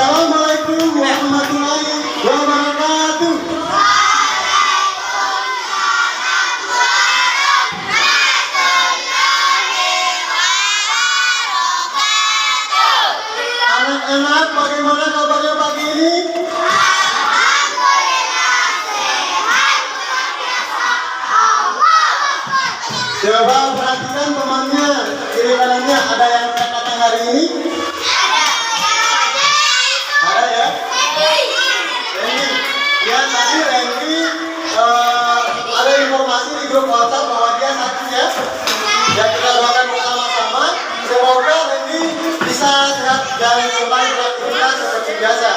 Assalamualaikum warahmatullahi wabarakatuh. Anak-anak, bagaimana kabarnya pagi ini? Coba perhatikan temannya, kiri kanannya ada yang kata hari ini? Ada ya? Randy. Ya tadi Randy ada informasi di grup WhatsApp bahwa dia sakit ya. Ya kita doakan bersama-sama. Semoga Randy bisa sehat dan kembali beraktivitas seperti biasa.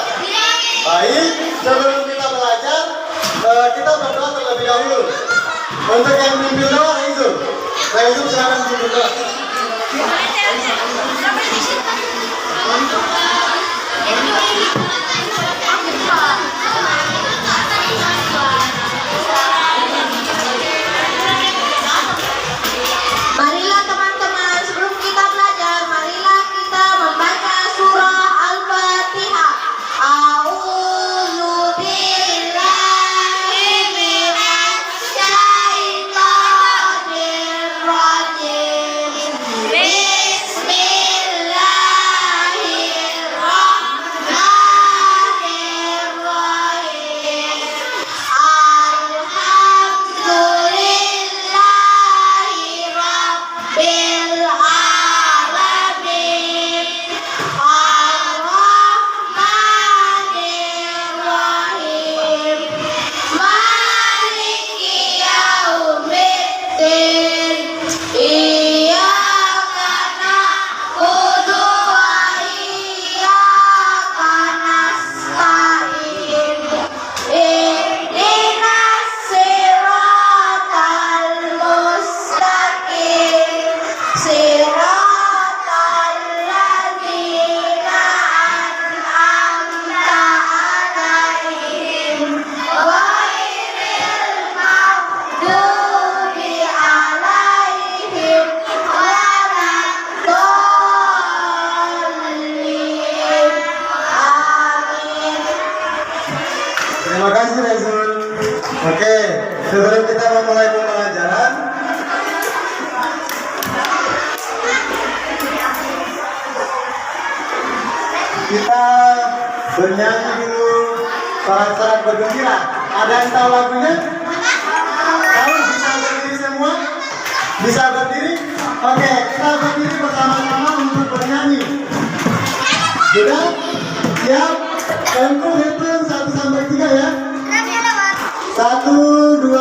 Baik, sebelum kita belajar, kita berdoa terlebih dahulu. Untuk yang memimpin doa, Raizul silakan memimpin doa. Marilah teman-teman, sebelum kita belajar, marilah kita membaca surah Al-Fatihah. A'udzu billahi minasy syaithanir rajim. Bismillahirrahmanirrahim. Alhamdulillahi rabbil alamin. Ar-Rahmanir-Rahim. Maliki yaumiddin. Iyyaka na'budu wa iyyaka nasta'in. Ihdinas siratal mustaqim. Siratal ladzina an'amta 'alaihim ghairil maghdubi 'alaihim waladdallin. Amin. Terima kasih Raizul. Oke, sebelum kita memulai pembelajaran, kita bernyanyi dulu sorak-sorak bergembira. Ada yang tahu lagunya? Tahu? Bisa berdiri semua? Bisa berdiri? Oke, kita berdiri bersama-sama untuk bernyanyi. Sudah? Siap? Tempo hitung 1 sampai 3 ya. 1, 2, 3.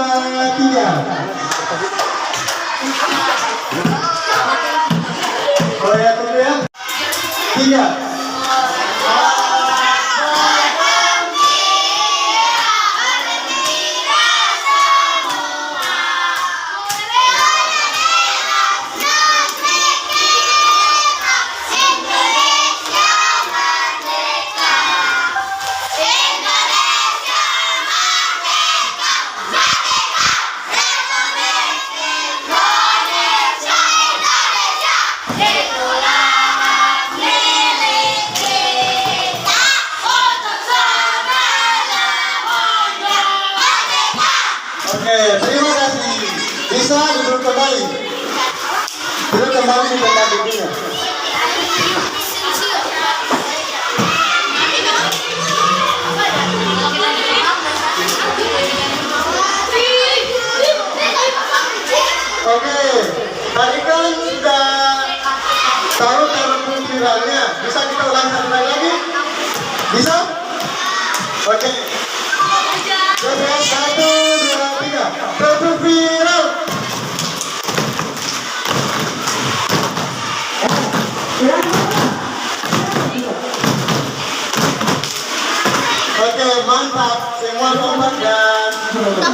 Oh ya, tunggu ya. 3. Oke, terima kasih. Bisa duduk kembali. Duduk kembali di tempat duduknya. Oke, tadi kan sudah tahu cara pengumpulannya. Bisa kita ulang satu kali lagi? Bisa? Oke. Coba 1, 2, 3. Satu viral. Oke, mantap. Semua kompak dan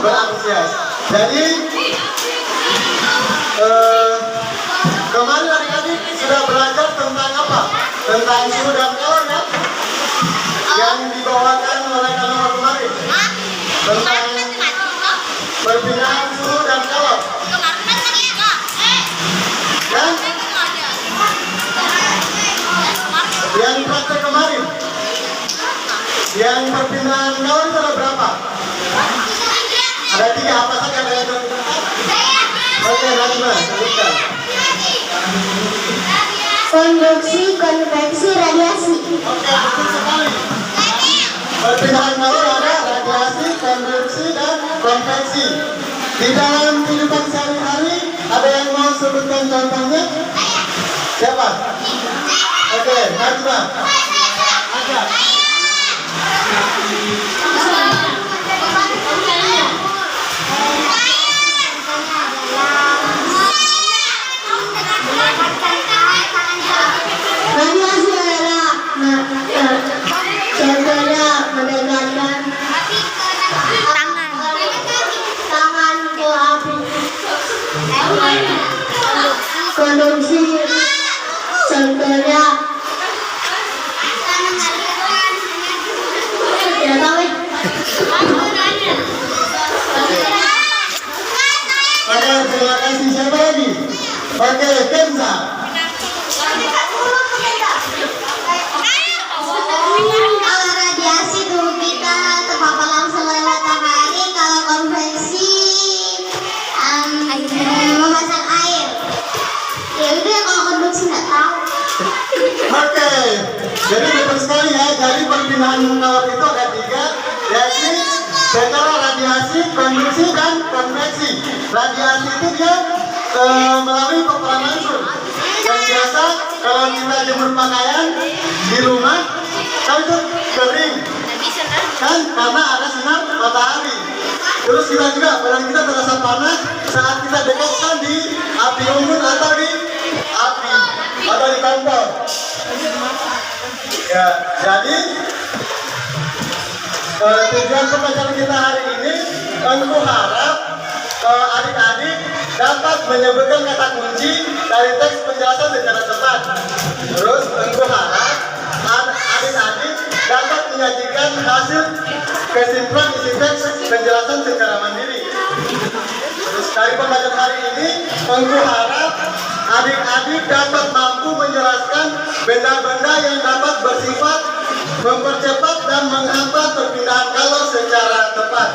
berantusias. Jadi kemarin adik-adik sudah belajar tentang apa? Tentang suhu dan kalor ya? Yang dibawakan oleh Kak kemarin. Tentang perbedaan suhu dan kalor. Dan yang praktek kemarin. Yang perpindahan kawan itu ada berapa? Ada 3, apa saja yang Oke, Najma, sebutkan. Konduksi, konveksi, radiasi. Oke, betul sekali. Perpindahan kalor ada radiasi, konduksi, dan konveksi. Di dalam kehidupan sehari-hari, ada yang mau sebutkan contohnya? Siapa? Oke, Najma. Ada. Radiasi adalah contohnya mendekatkan tangan ke api. Konduksi contohnya tidak tahu. Oke, terima kasih. Siapa lagi? Oke, Kenza. Kalau radiasi tubuh kita terpapar langsung oleh matahari. Kalau konveksi memasang air. Ya udah, kalau konduksi nggak tahu. Oke, jadi betul sekali ya. Jadi perpindahan kalor itu ada 3, yaitu secara radiasi, konduksi, dan konveksi. Radiasi itu dia melalui paparan langsung. Yang biasa kalau kita jemur pakaian di rumah, kan itu kering, kan karena ada sinar matahari. Terus kita juga badan kita terasa panas saat kita dekatkan di api unggun atau di api atau di kompor. Ya, jadi tujuan pembelajaran kita hari ini, aku harap adik-adik dapat menyebutkan kata kunci dari teks penjelasan secara cepat. Terus aku harap adik-adik dapat menyajikan hasil kesimpulan isi teks penjelasan secara mandiri. Terus dari pembelajaran hari ini, aku harap adik-adik dapat mampu menjelaskan benda-benda yang dapat bersifat mempercepat dan menghambat perpindahan kalor secara tepat.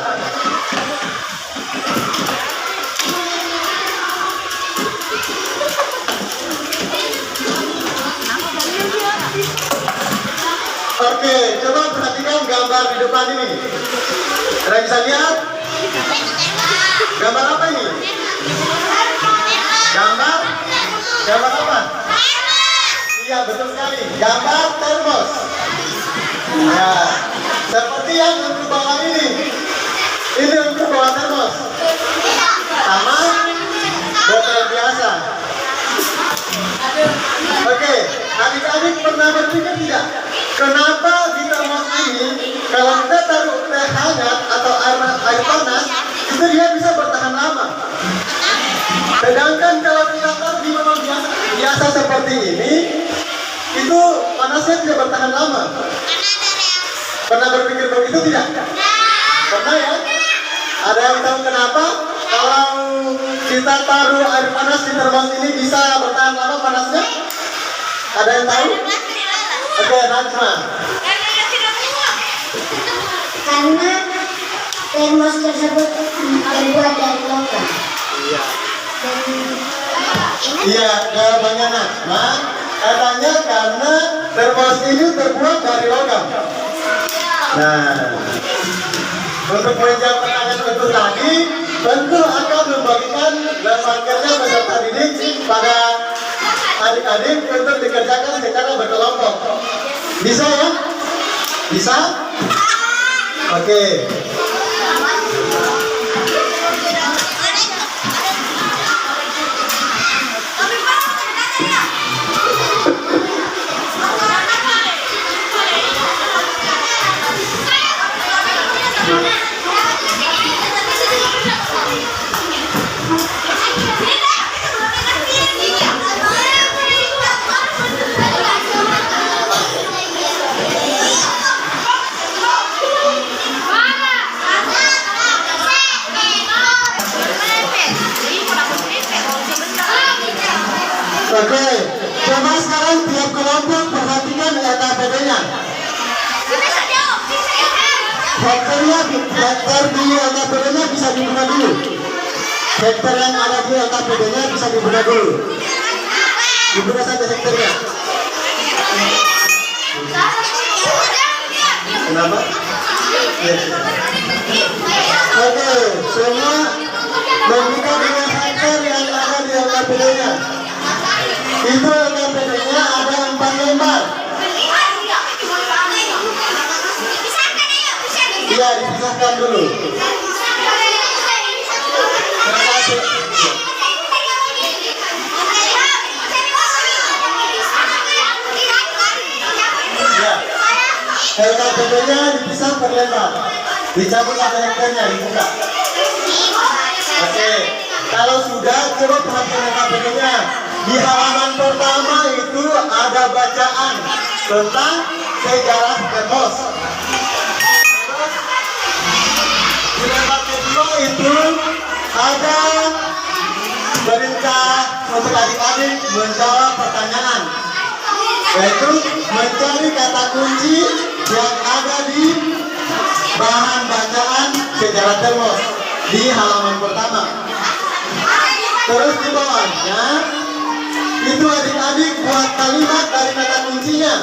Oke, coba perhatikan gambar di depan ini. Ada yang bisa lihat? Gambar apa ini? Gambar apa? Iya, betul sekali. Gambar termos. Ya, seperti yang untuk bawa ini. Ini untuk bawa termos. Sama botol biasa. Oke, adik-adik pernah berpikir tidak? Kenapa di termos ini kalau kita taruh teh hangat atau air panas, itu dia bisa bertahan lama. Sedangkan kalau kita taruh di botol biasa seperti ini, itu panasnya tidak bertahan lama. Pernah berpikir begitu tidak? Pernah ya? Ada yang tahu kenapa? Kalau kita taruh air panas di termos ini bisa bertahan lama panasnya? Ada yang tahu? Oke, Najma. Karena termos tersebut terbuat dari logam. Iya, jawabannya Najma. Katanya karena termos ini terbuat dari logam. Nah, untuk menjawab pertanyaan itu tadi, tentu akan membagikan lembar kerja peserta didik pada adik-adik untuk dikerjakan secara berkelompok. Bisa ya? Bisa? Oke. Vektor di LKPD-nya bisa dibuka dulu. Vektor yang ada di LKPD-nya bisa dibuka dulu. Dibuka saja vektornya. Kenapa? Yes. Oke, semua membuka dengan vektor yang ada di LKPD-nya. Itu LKPD-nya ada 4 lembar. Iya, dipisahkan dulu. Ya, LKPD-nya dipisah per lembar. Dicabut ada hektarnya, dibuka. Oke, kalau sudah, coba perhatikan LKPD-nya. Di halaman pertama itu ada bacaan tentang sejarah Demos. Di lembar kedua itu ada perintah untuk adik-adik menjawab pertanyaan, yaitu mencari kata kunci yang ada di bahan bacaan sejarah Demos di halaman pertama. Terus di bawahnya itu adik-adik buat kalimat dari kata kuncinya.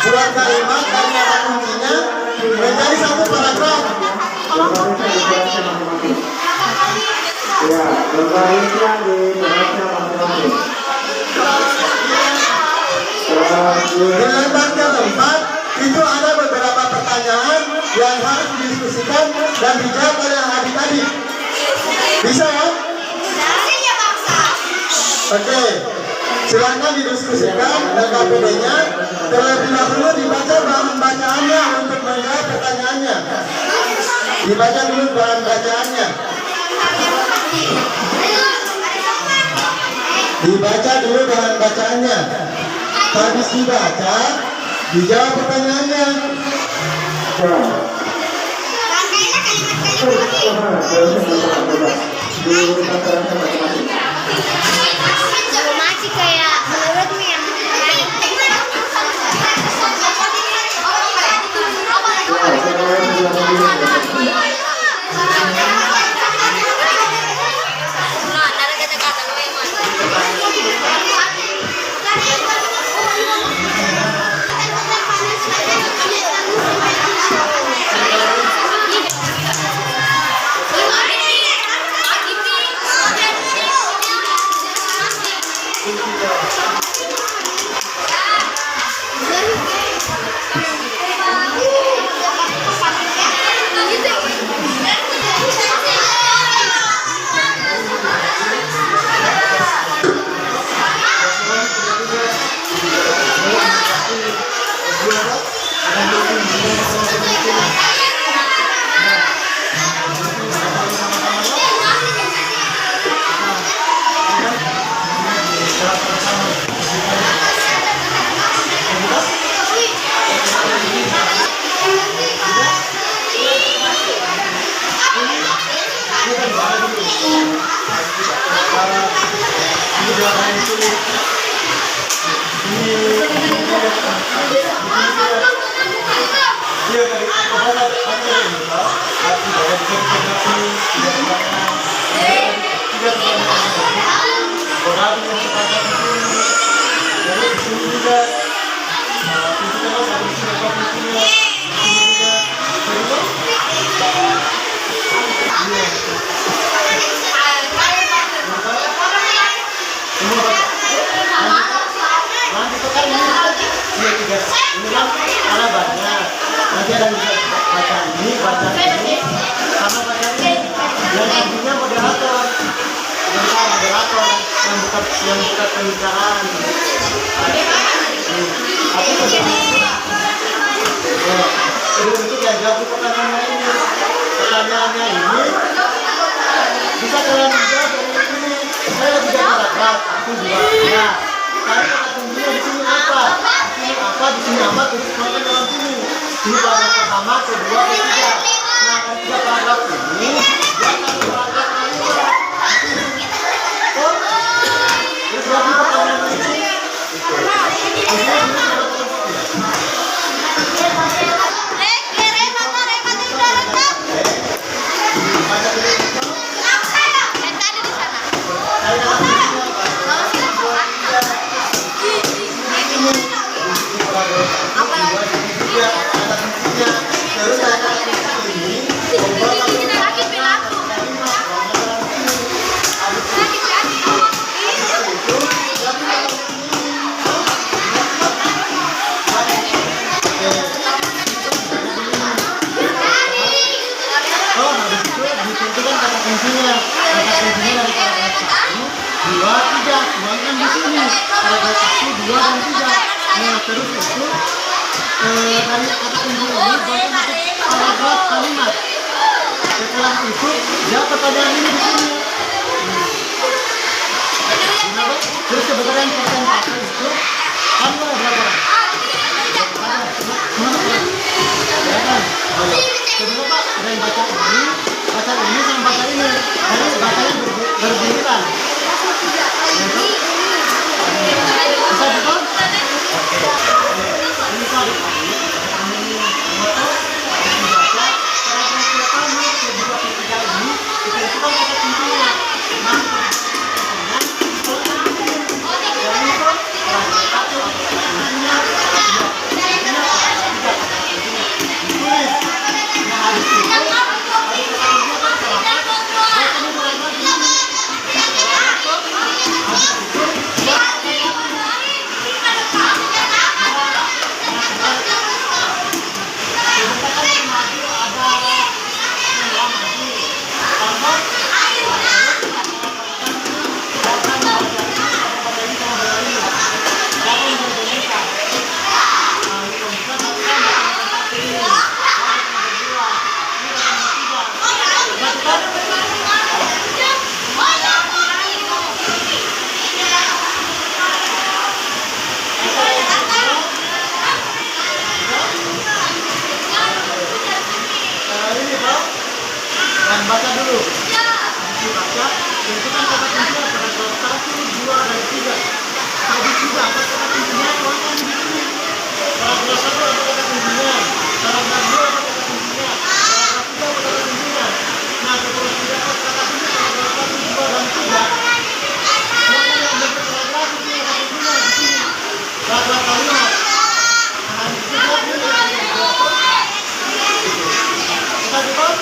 Buat kalimat dari kata kuncinya menjadi satu paragraf. Ya, berbaliknya di bahasa masing-masing. Di lembar keempat itu ada beberapa pertanyaan yang harus didiskusikan dan dijawab oleh adik-adik. Bisa ya? Oke, silakan didiskusikan LKPD-nya. Terlebih dahulu dibaca bahan bacaannya untuk menjawab pertanyaannya. Dibaca dulu bahan bacaannya. Dibaca dulu bahan bacaannya. Habis dibaca, dijawab pertanyaannya. Masih kayak menurutmu yang ini kan ada banyak. Nanti ada baca ini, baca ini, sama baca ini. Yang artinya moderator, yang buka pembicaraan. Tapi untuk yang jawab pertanyaannya ini, pertanyaannya ini bisa kalian jawab dari ini. Saya tidak paragraf, aku juga. Tapi kata kuncinya di sini apa? Di sini apa? Tulis mana dalam sini? Ini paragraf pertama, kedua, ketiga. Nah, ketiga paragraf ini dia akan paragraf kedua. Terus berarti pertanyaan ini. kuncinya. Kata kuncinya dari paragraf 1, 2, 3. Tuangkan di sini. Paragraf 1, 2, dan 3. Nah, terus itu dari kata kunci ini baca paragraf kalimat. Setelah itu ya pertanyaan ini di sini. Terus kebetulan persentase itu kan berapa? Mana kan? Ya kan? Ayo. Kedua Pak, ada yang baca ini sama baca ini. Jadi bacanya berbeda. Bisa betul? Ini Pak. Baca dulu. Baca, tentukan kata kuncinya paragraf 1, 2, dan 3. Tadi juga apa kata kuncinya? Tuangkan di sini. Paragraf 1 apa kata kuncinya? Paragraf 2 apa kata kuncinya? Paragraf 3 apa kata kuncinya? Nah, setelah tidak kata kunci paragraf 1, 2, dan 3. Tuangkan yang bentuk paragraf itu yang kata kuncinya di sini. Paragraf kalimat. Nah, di sini kita betul?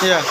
Iya.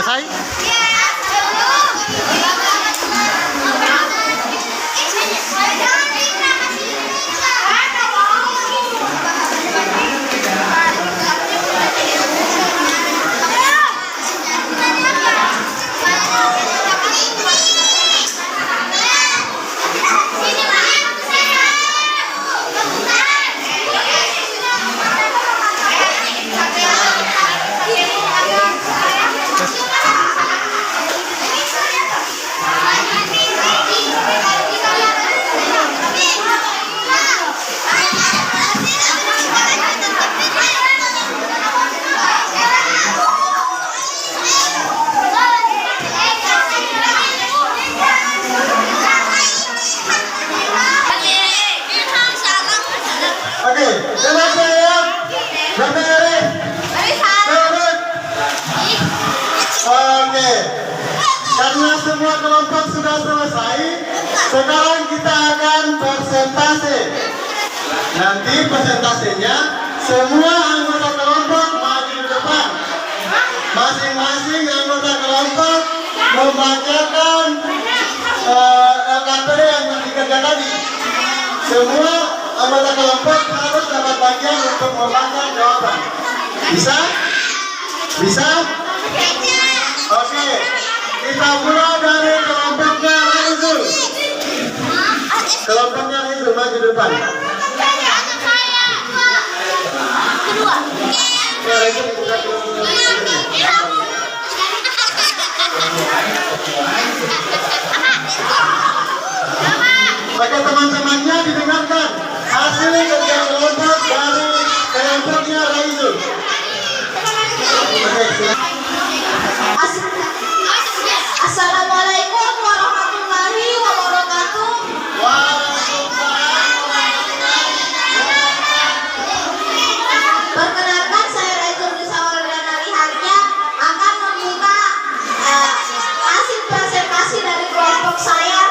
selesai? Oke, selesai ya. Berdiri. Turun. Oke. Karena semua kelompok sudah selesai, sekarang kita akan persentase. Nanti persentasenya semua anggota kelompok maju di depan. Masing-masing anggota kelompok membacakan LKPD yang dikerja tadi. Semua anggota kelompok harus dapat bagian untuk membaca jawaban. Bisa? Bisa? Oke. Kita mulai dari kelompoknya Raizul. Kelompoknya Raizul maju depan. Ya, Raizul kita Oke, teman-temannya didengarkan hasil kerja kelompok dari kelompoknya Raizul. Oke, silakan. Assalamualaikum warahmatullahi wabarakatuh. Perkenalkan, saya Raizul Nisawal dan Alihatnya akan membuka hasil presentasi dari kelompok saya.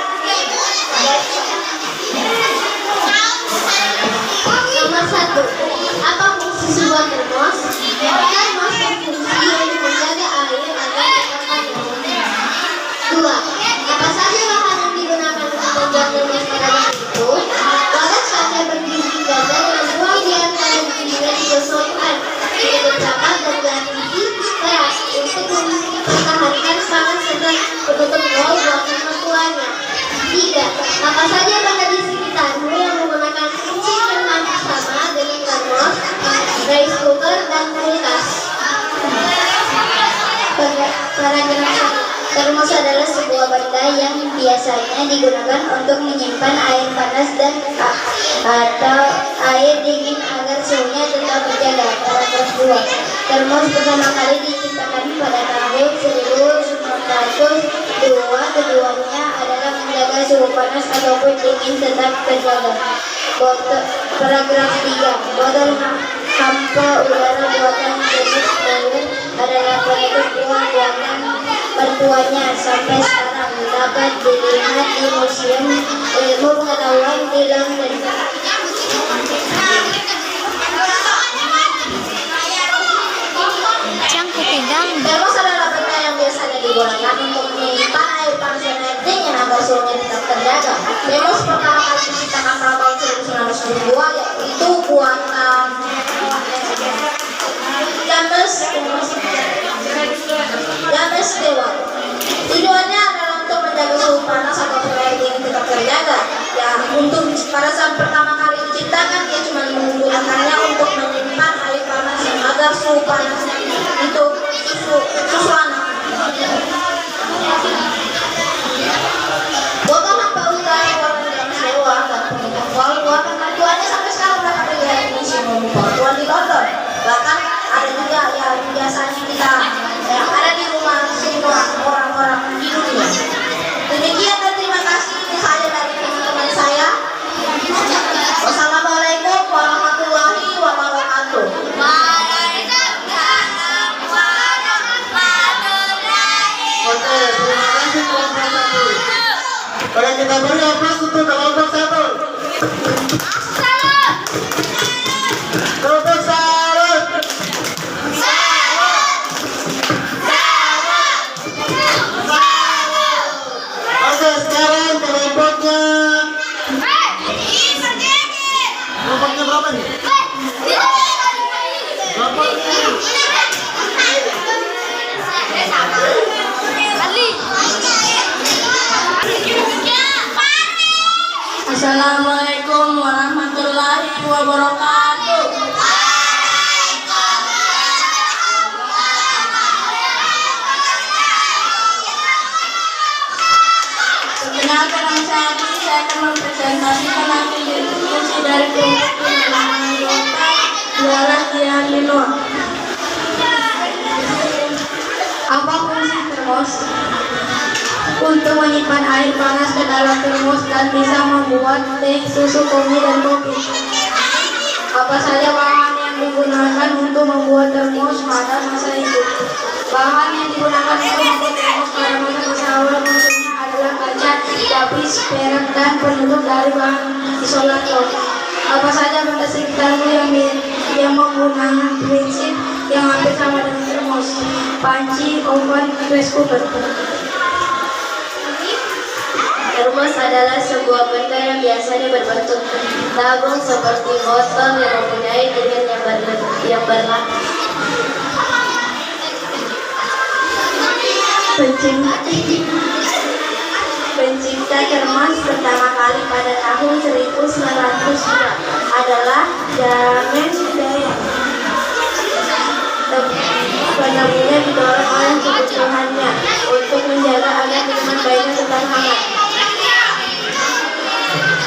Nomor 1. Apa fungsi sebuah termos? Termos berfungsi untuk menjaga air agar tetap aman. 2. Apa saja bahan yang digunakan untuk membuat termos pada waktu itu? Bagas kaca berdiri ganda dengan ruang diam pada dindingnya digosokkan cukup rapat dan jangan tinggi keras untuk mempertahankan panas serta penutup wall buatan mertuanya. 3. Apa saja bahan di sekitarmu yang menggunakan kunci yang sama dengan termos, rice cooker, dan kulkas. Paragraf 1. Termos adalah sebuah benda yang biasanya digunakan untuk menyimpan air panas dan atau air dingin agar suhunya tetap terjaga. Paragraf 2. Termos pertama kali diciptakan pada tahun 1902. Keduanya adalah menjaga suhu panas ataupun dingin tetap terjaga. Paragraf 3. Botol hampa udara buatan jenis Mayer adalah penutup ruang buatan mertuanya. Sampai sekarang dapat dilihat di Museum Ilmu Pengetahuan di London. Termos adalah benda yang biasanya digunakan untuk menyimpan air panas dan air dingin agar suhunya tetap terjaga. Termos pertama kali diciptakan pada tahun 1902, yaitu buatan James Stewart. Tujuannya adalah untuk menjaga suhu panas atau air dingin tetap terjaga. Ya, untuk pada saat pertama kali diciptakan, dia cuma menggunakannya untuk menyimpan air panas agar suhu panas itu susu anak. Botol hampa udara buatan James Stewart dan penutup wall buatan mertuanya sampai sekarang dapat dilihat di Museum Pengetahuan di London. Bahkan ada juga yang biasanya kita yang ada di rumah semua orang-orang di dunia. Demikian dan terima kasih. Ini saya dari teman-teman saya. Wassalamualaikum warahmatullahi wabarakatuh. Oke, terima kasih kelompok 1. Oke, kita beri aplaus untuk kelompok 1. Kelompok 1. saya akan mempresentasikan hasil diskusi dari kelompok yang anggota adalah Tian Minor. Apa fungsi termos? Untuk menyimpan air panas ke dalam termos dan bisa membuat teh, susu, kopi, dan kopi. Apa saja bahan yang digunakan untuk membuat termos pada masa itu? Bahan yang digunakan untuk membuat termos pada masa awal maksudnya adalah kaca, lapis, perak, dan penutup dari bahan isolator. Apa saja benda sekitarmu yang menggunakan prinsip yang hampir sama dengan termos? Panci, oven, rice cooker. Termos adalah sebuah benda yang biasanya berbentuk tabung seperti botol yang mempunyai dinding yang berlapis. Pencipta termos pertama kali pada tahun 1902 adalah James Watt. Penemunya didorong oleh kebutuhannya untuk menjaga agar minuman baiknya tetap hangat.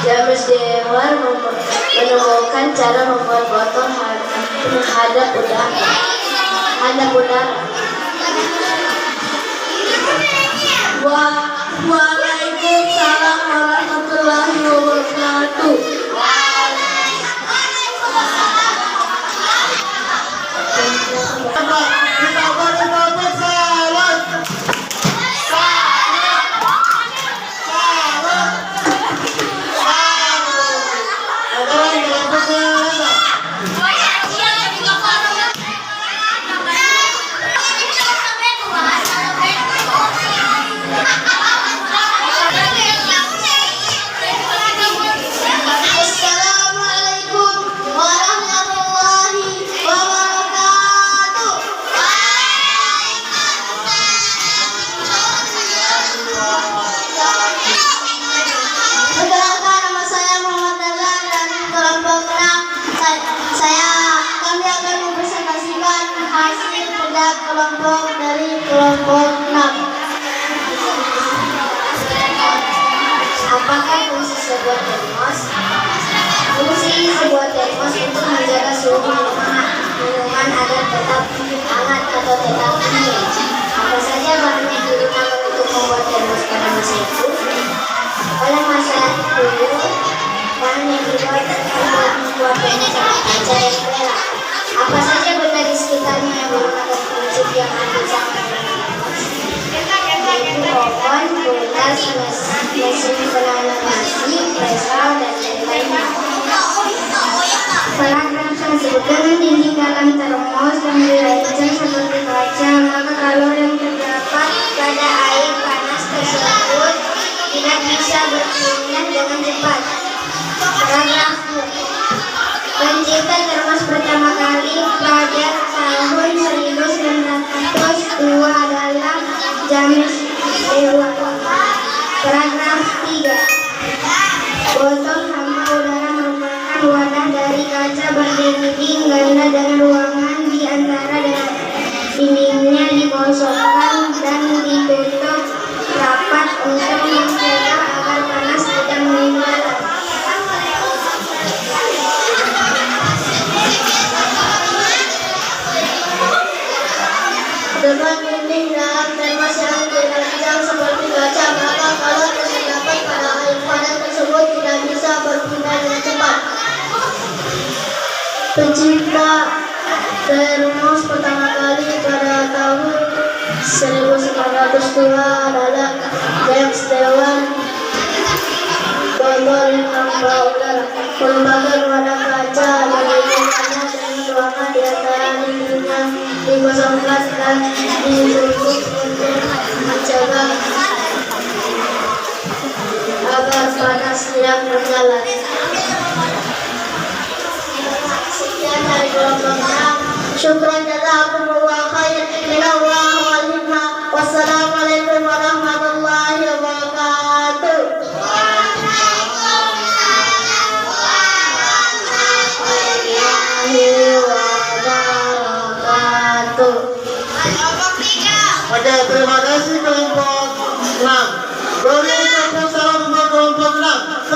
James Watt menemukan cara membuat botol menghadap udara. Waalaikumsalam warahmatullahi wabarakatuh. Kelompok 6. Apakah fungsi sebuah termos? Fungsi sebuah termos untuk menjaga suhu minuman agar tetap hangat atau tetap dingin. Apa saja bahan yang digunakan untuk membuat termos pada masa itu? Pada masa itu, bahan yang dibuat untuk membuat termos adalah kaca dan perak. Apa saja benda di sekitarnya yang menggunakan prinsip yang hampir sama dengan termos? Yaitu oven, kulkas, mesin penanam nasi, presal, dan lain-lainnya. Paragraf tersebut dengan dinding dalam termos yang dirancang seperti kaca, maka kalor yang terdapat pada air panas tersebut tidak bisa berpindah dengan cepat. Paragraf 2. Pencipta termos pertama kali pada tahun 1902 adalah James Watt. Paragraf 3. Botol hampa udara merupakan wadah dari kaca berdinding ganda dan ruangan di antara dindingnya dikosongkan dan ditutup rapat untuk mencegah agar panas tidak meninggal. Dengan dinding dalam termos yang dirancang seperti kaca, maka kalor yang terdapat pada air panas tersebut tidak bisa berpindah dengan cepat. Pencipta termos pertama kali pada tahun 1902 adalah James Watt. Botol hampa udara merupakan wadah kaca berdinding dan ruangan di antara dindingnya dikosongkan dan ditutup untuk mencegah agar panas tidak menyala. Sekian dari kelompok 6. Syukran jazakumullah khair. Minallah wal hikmah. Wassalamualaikum warahmatullahi wabarakatuh. Oke, terima kasih kelompok 6. Beri tepuk tangan untuk kelompok 6.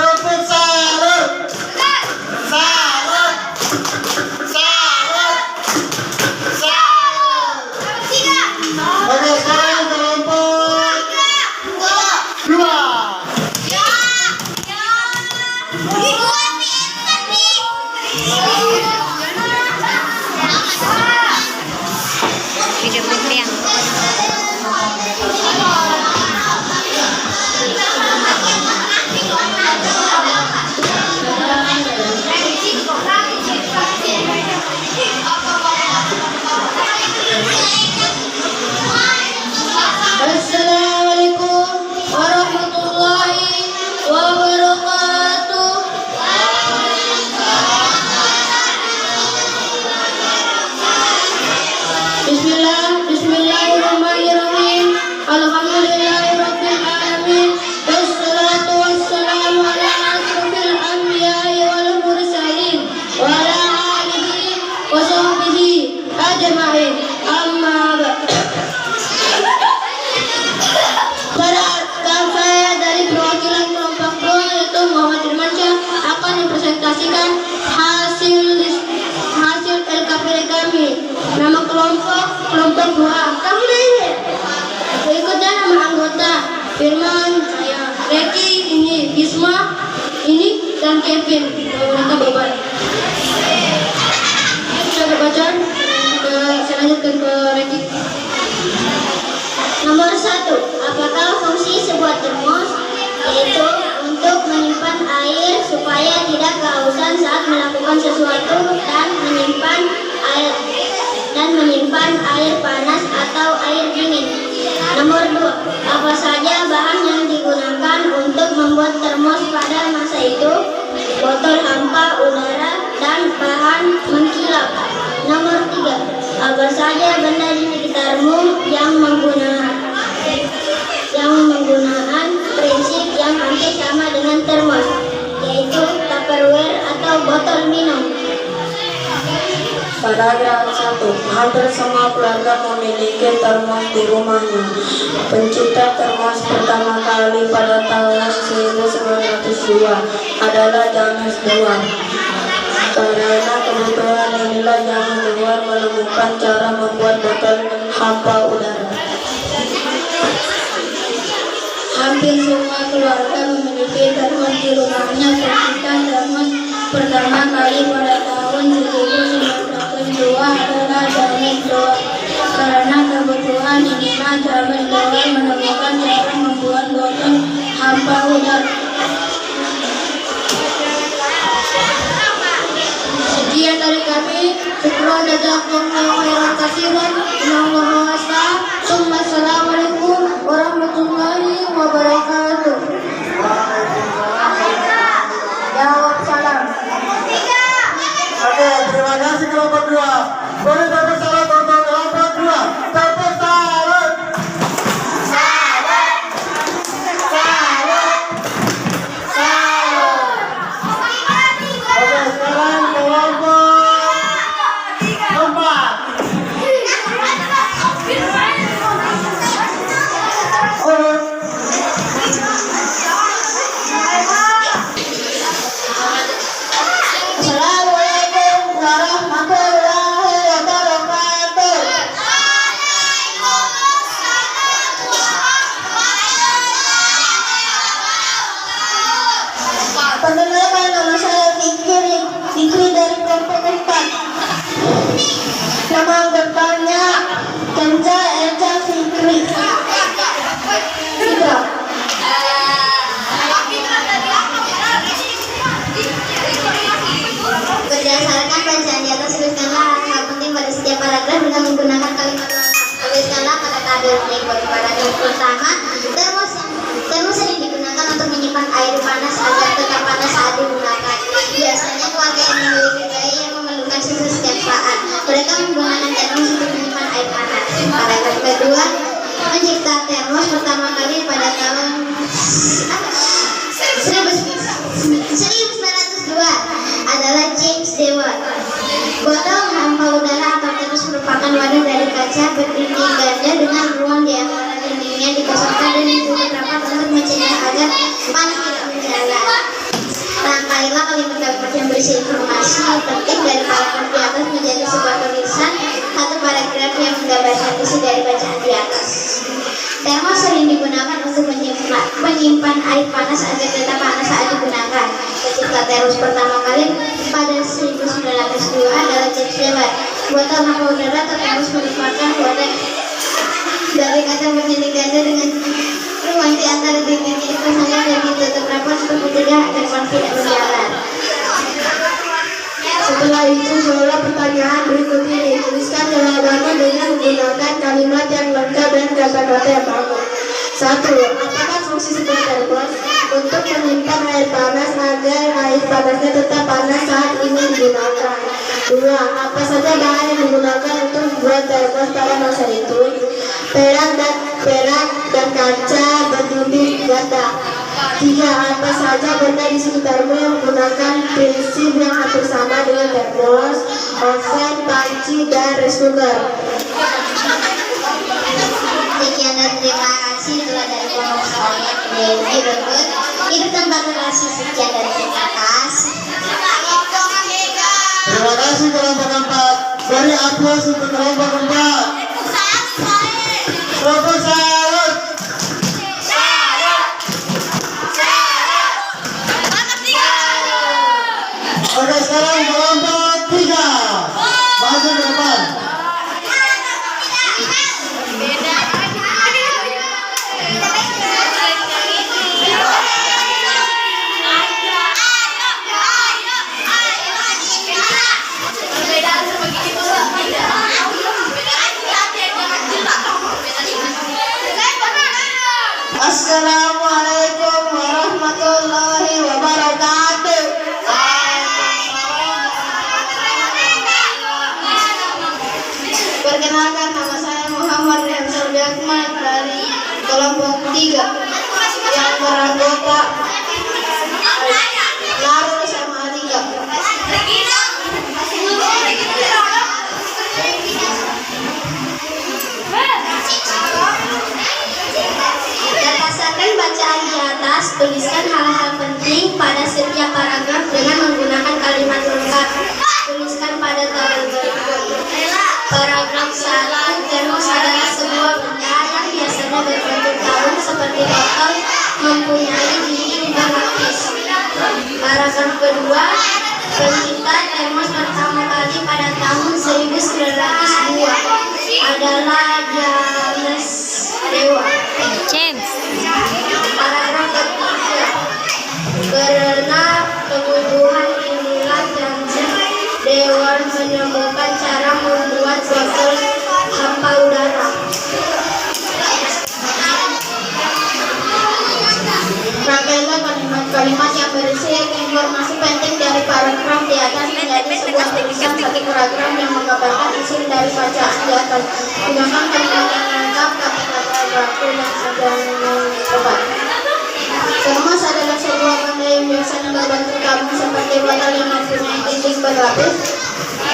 supaya tidak kehausan saat melakukan sesuatu dan menyimpan air panas atau air dingin. Nomor 2, apa saja bahan yang digunakan untuk membuat termos pada masa itu? Botol hampa udara dan bahan mengkilap. Nomor 3, apa saja benda di sekitarmu yang menggunakan prinsip yang hampir sama dengan termos, yaitu Tupperware atau botol minum. Paragraf 1. Hampir semua keluarga memiliki termos di rumahnya. Pencipta termos pertama kali pada tahun 1902 adalah James Dewar. Karena kebutuhan inilah James Dewar menemukan cara membuat botol hampa udara. Hampir semua keluarga memiliki termos di rumahnya. Pencipta termos pertama kali pada tahun 1902 adalah James Dewar. Karena kebutuhan inilah James Dewar menemukan cara membuat botol hampa udara. Sekian dari kami. Syukran jazakumullahu khairan katsiran. Assalamualaikum warahmatullahi wabarakatuh. Jawab salam. Oke, terima kasih kelompok 2. Boleh tepuk salam untuk kelompok 2. Tepuk salam. Salam. Salam. Salam. Oke, sekarang kelompok 4. Assalamualaikum warahmatullahi wabarakatuh. Perkenalkan, nama saya Fikri dari kelompok 4. Nama anggotanya Kenza Elza Fikri. Fitra. Berdasarkan bacaan di atas, tuliskanlah hal penting pada setiap paragraf dengan menggunakan kalimat lengkap. Tuliskanlah pada tabel berikut. Paragraf pertama, termos sering digunakan untuk menyimpan air panas agar tetap panas saat digunakan. Biasanya keluarga yang memiliki bayi yang memerlukan susu setiap saat, mereka menggunakan termos untuk menyimpan air panas. Paragraf kedua, pencipta termos pertama kali pada tahun 1902 adalah James Dewar. Botol hampa udara atau termos merupakan wadah dari kaca berdinding ganda dengan ruang di antara dindingnya dikosongkan dan ditutup rapat untuk mencegah agar panas tidak menjalar. Rangkailah kalimat yang berisi informasi penting dari paragraf di atas menjadi sebuah tulisan atau paragraf yang menggambarkan isi dari bacaan di atas. Termos sering digunakan untuk menyimpan air panas agar tetap panas saat digunakan. Pencipta termos pertama kali pada 1902 adalah James Dewar. Botol hampa udara atau termos merupakan wadah dari kaca berdinding ganda dengan ruang di antara dindingnya dipasangkan dan ditutup rapat untuk mencegah agar panas tidak menjalar. Setelah itu, soal pertanyaan berikut ini. Tuliskan jawabannya dengan menggunakan kalimat yang lengkap dan kata-kata yang bagus. 1. Apakah fungsi sebuah termos? Untuk menyimpan air panas agar air panasnya tetap panas saat ini digunakan. 2. Apa saja bahan yang digunakan untuk membuat termos pada masa itu? Perak dan kaca berdinding ganda. 3. Apa saja benda di sekitarmu yang menggunakan prinsip yang hampir sama dengan termos, oven, panci, dan rice cooker. Sekian dan terima kasih telah dari kelompok saya Dewi Rebut. Itu tempat relasi. Sekian dan terima kasih. Terima kasih kelompok 4. Beri aplaus untuk kelompok 4. Tepuk salam. Oke, sekarang kelompok 3. Maju ke depan. Perkenalkan, nama saya Muhammad Hensel Biakman dari kelompok 3 yang beranggota Narul SMA 3. Berdasarkan bacaan di atas, tuliskan hal-hal penting pada setiap paragraf dengan menggunakan kalimat lengkap. Tuliskan pada tabel berikut. Paragraf 1, termos adalah sebuah benda yang biasanya berbentuk daun seperti botol, mempunyai dinding berlapis. Paragraf kedua, pencipta termos pertama kali pada tahun 1902 adalah James Dewa. Paragraf ketiga, karena kebutuhan inilah James Dewa menemukan cara membuat botol hampa udara. Rangkailah kalimat-kalimat yang berisi informasi penting dari paragraf di atas menjadi sebuah tulisan satu paragraf yang menggambarkan isi dari bacaan di atas. Gunakan kalimat yang lengkap, kata-kata baku dan ajaran yang tepat. Termos adalah sebuah benda yang biasanya berbentuk tabung seperti botol yang mempunyai dinding berlapis.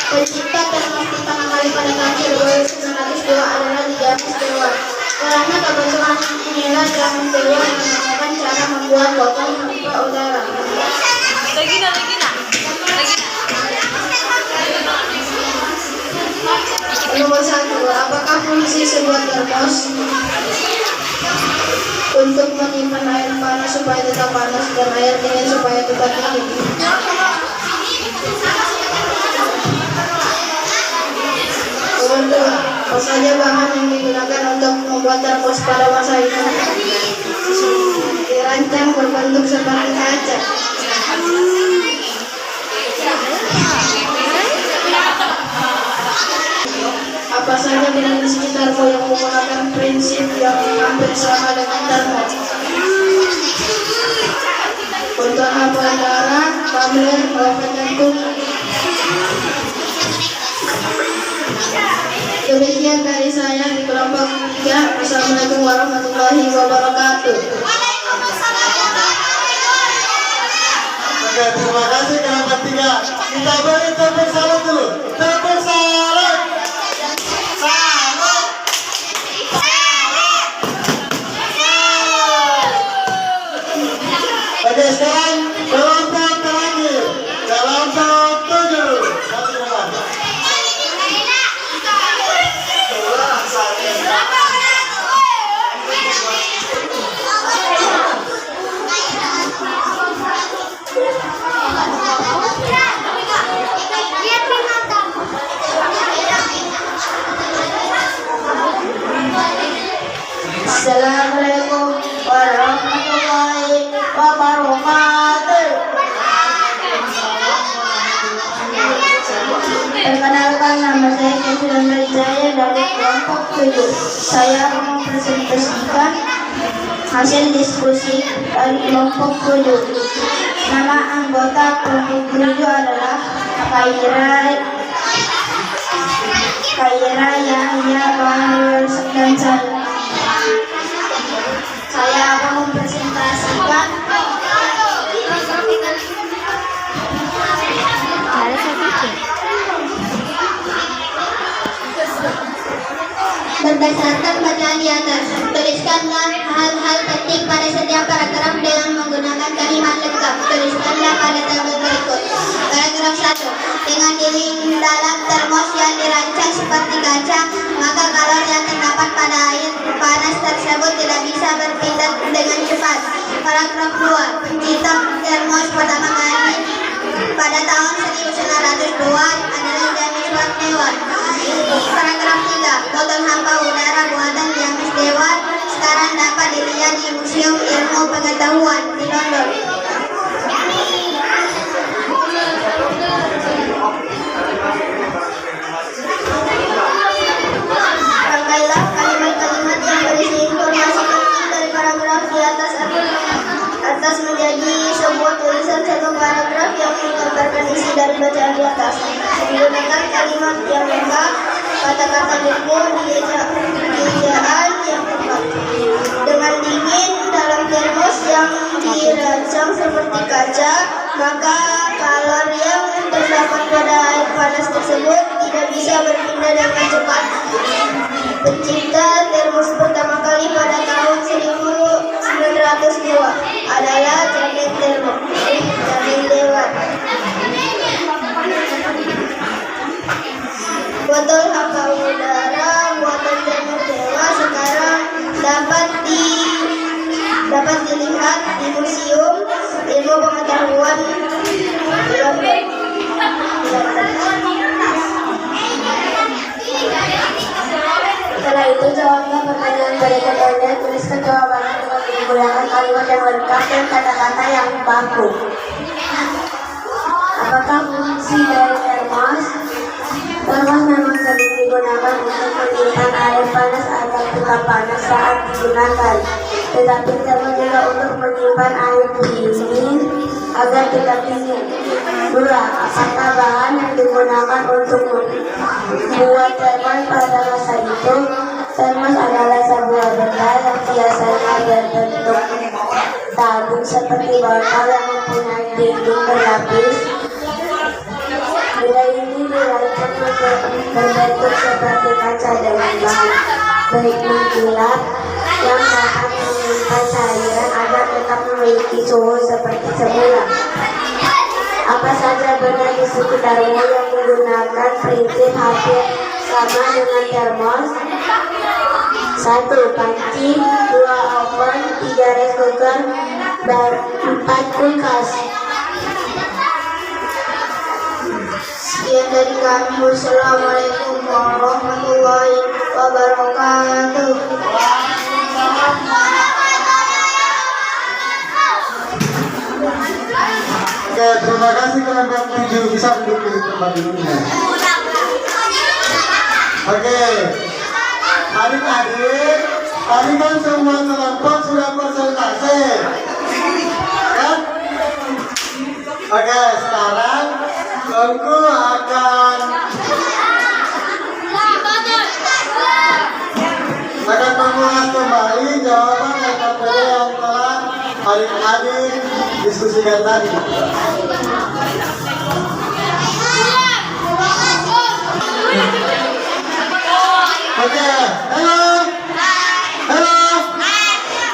Pencipta termos pertama kali pada tahun 1902 adalah James Dewa. Karena kebetulan inilah James Dewa yang menemukan cara membuat botol hampa udara. Nomor 1. Apakah fungsi sebuah termos? Untuk menyimpan air panas supaya tetap panas dan air dingin supaya tetap dingin. Nomor 2. Apa saja bahan yang digunakan untuk membuat termos pada masa ini? Dirancang berbentuk seperti kaca. Apa saja bahan di sekitarmu yang menggunakan prinsip yang hampir sama dengan termos? Untuk hampa udara, tumbler, oven dan kuku. Demikian dari saya di kelompok 3. Assalamualaikum warahmatullahi wabarakatuh. Oke, terima kasih kelompok 3. Kita beri tepuk salut dulu. Tepuk salut. Salut. Oke, sekarang kelompok terakhir. Kelompok 7. Satu depan. Assalamualaikum warahmatullahi wabarakatuh. Perkenalkan, nama saya Kesulan Rijaya dari kelompok 7. Saya akan mempresentasikan hasil diskusi dari kelompok 7. Nama anggota kelompok 7 adalah Khaira Yahya Bahrul dan saya akan mempresentasikan Berdasarkan bacaan di atas, tuliskanlah hal-hal penting pada setiap paragraf dengan menggunakan kalimat lengkap. Tuliskanlah pada tabel berikut. Paragraf 1. Dengan dinding dalam termos yang dirancang seperti kaca, maka kalor yang terdapat pada air panas tersebut tidak bisa berpindah dengan cepat. Paragraf 2. Pencipta termos pertama kali pada tahun 1902 adalah James Dewa. Paragraf 3. Botol hampa udara buatan James Dewa sekarang dapat dilihat di Museum Ilmu Pengetahuan di London. Rangkailah kalimat-kalimat yang berisi informasi penting dari paragraf di atas menjadi sebuah tulisan satu paragraf yang menggambarkan isi dari bacaan di atas. Menggunakan kalimat yang lengkap, kata-kata demo di ejaan yang tepat. Dengan dingin dalam termos yang dirancang seperti kaca, maka kalor yang terdapat pada air panas tersebut tidak bisa berpindah dengan cepat. Pencipta termos pertama kali pada tahun 1902 adalah James Watt. Botol hampa udara buatan termos dewa sekarang dapat dilihat di Museum Ilmu Pengetahuan London. Setelah itu jawablah pertanyaan berikut Anda. Tuliskan jawabannya dengan menggunakan kalimat yang lengkap dan kata-kata yang baku. Apakah fungsi dari termos? Termos memang sering digunakan untuk menyimpan air panas atau tukar panas saat digunakan. Tetapi termos juga untuk menyimpan air dingin agar tidak dingin. Dua, apakah bahan yang digunakan untuk membuat termos pada masa itu? Termos adalah sebuah benda yang biasanya berbentuk tabung seperti botol yang mempunyai dinding berlapis. Benda ini dirancang berbentuk seperti kaca dengan bahan baik mengkilap yang dapat menyimpan cairan agar tetap memiliki suhu seperti semula. Apa saja benda di sekitarmu yang menggunakan prinsip hampir sama dengan termos? 1. Panci, 2. Oven, 3. rice cooker, dan 4. kulkas. Sekian dari kami. Wassalamualaikum warahmatullahi wabarakatuh. Oke, terima kasih kelompok 7 bisa duduk di tempat duduknya. Oke, adik-adik, tadi kan semua kelompok sudah presentasi, kan? Oke, sekarang aku akan mengulas kembali jawaban materi yang telah adik-adik diskusikan tadi. Oke, halo.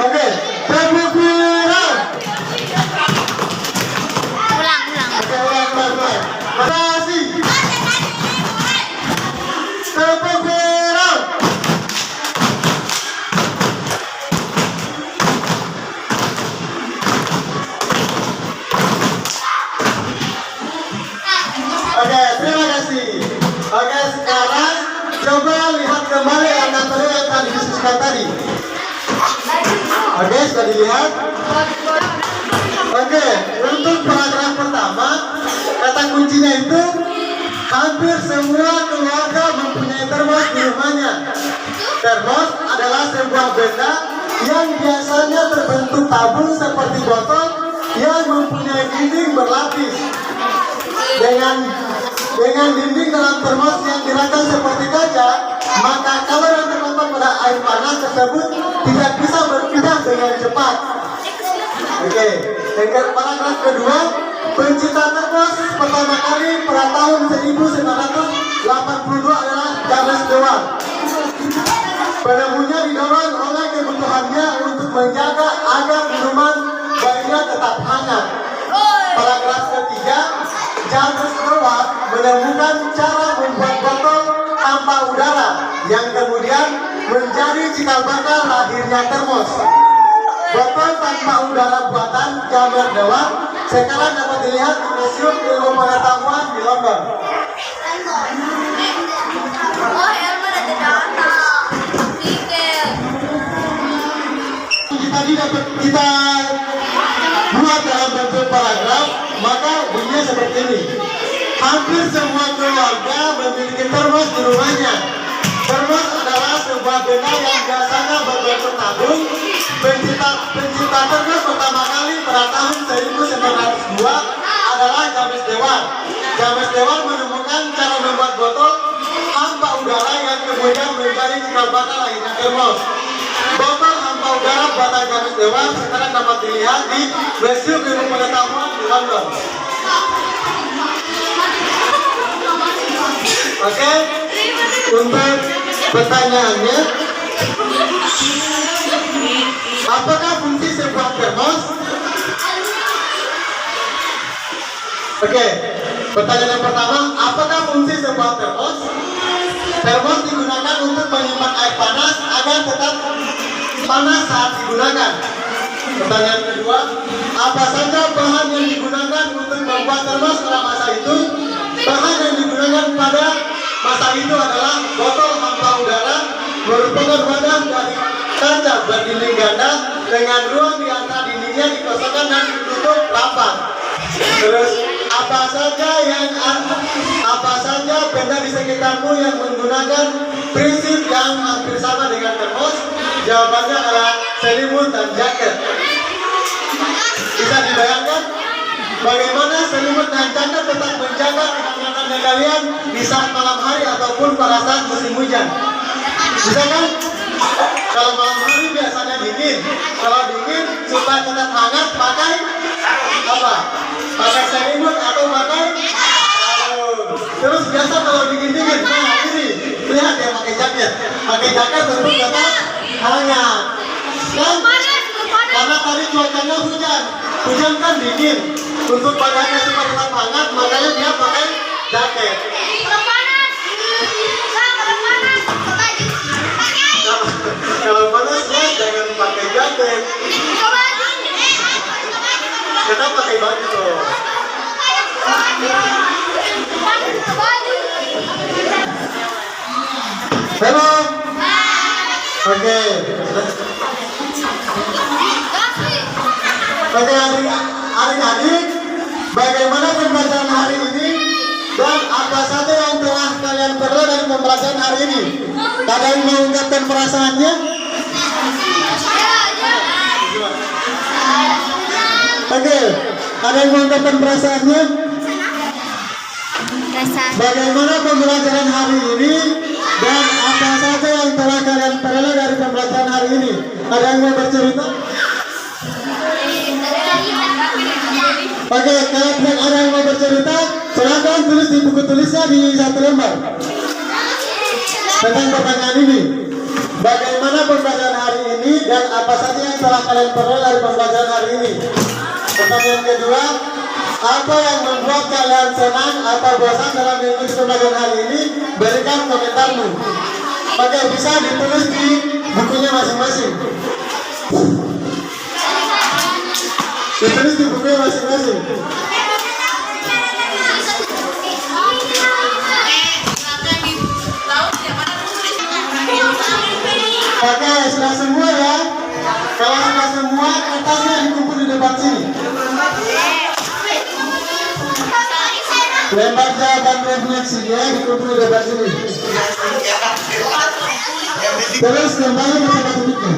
Oke, tepuk tangan. Oke, ulang. Makasih. Tepuk tangan. Oke, terima kasih. Oke, sekarang coba lihat kembali materi yang tadi diskusikan tadi. Oke, sudah dilihat? Oke, untuk paragraf pertama, kata kuncinya itu hampir semua keluarga mempunyai termos di rumahnya. Termos adalah sebuah benda yang biasanya terbentuk tabung seperti botol yang mempunyai dinding berlapis. Dengan dinding dalam termos yang dirancang seperti kaca, maka kalor yang terdapat pada air panas tersebut tidak bisa berpindah dengan cepat. Oke, paragraf kedua, pencipta termos pertama kali pada tahun 1982 adalah James Watt. Penemunya didorong oleh kebutuhannya untuk menjaga agar minuman bayinya tetap hangat. Paragraf ketiga, James Watt menemukan cara membuat botol tanpa udara yang kemudian menjadi cikal bakal lahirnya termos. Botol tanpa udara buatan James Watt sekarang dapat dilihat di Museum Ilmu Pengetahuan di London. Tadi dapat kita buat dalam bentuk paragraf, maka bunyinya seperti ini. Hampir semua keluarga memiliki termos di rumahnya. Termos adalah sebuah benda yang biasanya berbentuk tabung. Pencipta termos pertama kali pada tahun 1902 adalah James Watt. James Watt menemukan cara membuat botol tanpa udara kembali cikal bakal lagi Termos. Total hampa udara batang gamis dewan sekarang dapat dilihat di Museum Ilmu Pengetahuan di London. Oke, untuk pertanyaannya, apakah fungsi sebuah termos? Oke, pertanyaan yang pertama, apakah fungsi sebuah termos? Termos digunakan untuk menyimpan air panas agar tetap panas saat digunakan. Pertanyaan kedua, apa saja bahan yang digunakan untuk membuat termos pada masa itu? Bahan yang digunakan pada masa itu adalah botol hampa udara, merupakan wadah dari kaca berdinding ganda dengan ruang di antara dindingnya dikosongkan dan ditutup rapat. Terus apa saja benda di sekitarmu yang menggunakan prinsip yang hampir sama dengan termos? Jawabannya adalah selimut dan jaket. Bisa dibayangkan bagaimana selimut dan jaket tetap menjaga kehangatannya kalian di saat malam hari ataupun pada saat musim hujan? Bisa kan? Kalau malam hari biasanya dingin. Kalau dingin supaya tetap hangat pakai apa? Pakai selimut atau pakai terus biasa kalau dingin-dingin, nah ini lihat ya pakai jaket. Pakai jaket untuk tetap hangat. Dan karena tadi cuacanya hujan kan dingin. Untuk badannya supaya tetap hangat, makanya dia pakai jaket. Kalau panas ya jangan pakai jaket. Kita pakai baju. Halo. Oke. Adik-adik, bagaimana pembelajaran hari ini dan apa saja yang telah kalian peroleh dari pembelajaran hari ini? Ada yang mengungkapkan perasaannya? Oke, ada yang mengungkapkan perasaannya? Bagaimana pembelajaran hari ini dan apa saja yang telah kalian peroleh dari pembelajaran hari ini? Ada yang mau bercerita? Oke, kalau tidak ada yang mau bercerita, silakan tulis di buku tulisnya di satu lembar tentang pertanyaan ini. Bagaimana pembelajaran hari ini dan apa saja yang telah kalian peroleh dari pembelajaran hari ini? Pertanyaan kedua, apa yang membuat kalian senang atau bosan dalam mengikuti pembelajaran hari ini? Berikan komentarmu. Oke, bisa ditulis di bukunya masing-masing. Ditulis di bukunya masing-masing. Oke, sudah semua ya. Kalau sudah semua, kertasnya dikumpul di depan sini. Lembar jawaban refleksinya dikumpul di depan sini. Terus kembali ke tempat duduknya.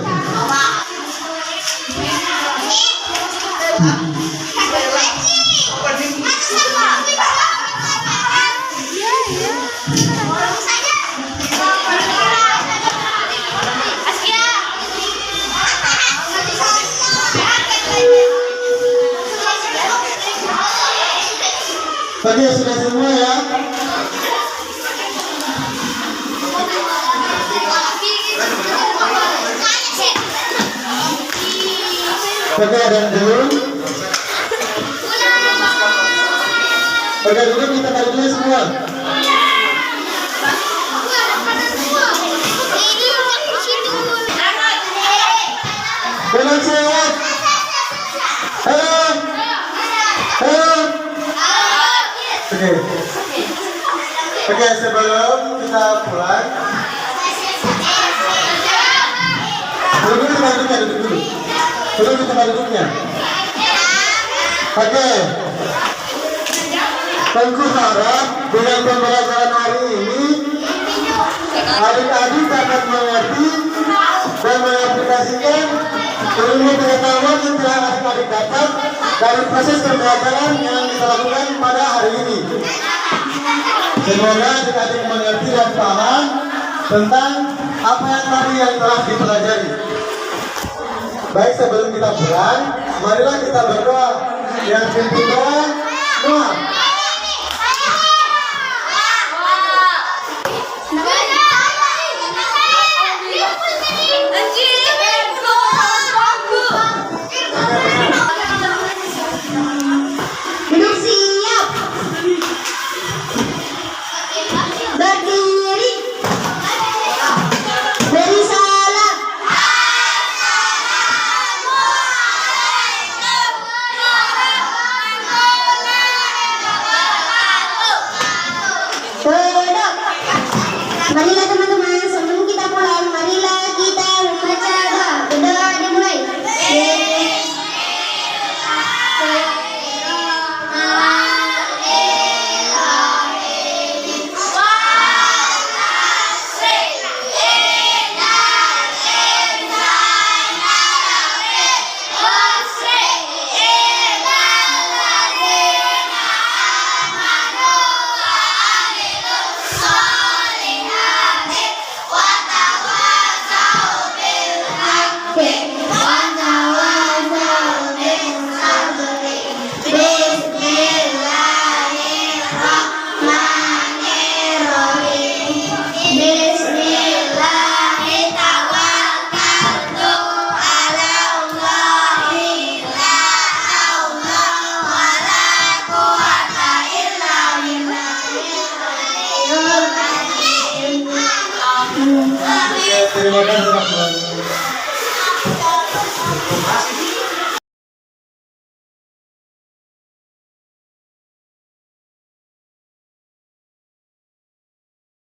Oke, sudah semua ya. Oke, ada yang dulu. Oke, dulu kita tarik dulu semua. Belum siap. Halo. Halo. Oke, sebelum kita pulang, duduk di tempat duduknya, duduk dulu. Duduk di tempat duduknya. Oke. Tengku harap dengan pembelajaran hari ini, adik-adik dapat mengerti dan mengaplikasikan ilmu pengetahuan yang telah adik-adik dapat dari proses pembelajaran yang kita lakukan pada hari ini. Semoga adik-adik mengerti dan paham tentang apa yang tadi yang telah dipelajari. Baik, sebelum kita pulang, marilah kita berdoa. Yang pimpin doa, Noah. Duduk siap. Berdiri. Beri salam. Duduk. Marilah teman-teman, sebelum kita pulang, marilah kita membaca doa. Berdoa dimulai. Terima kasih, Pak.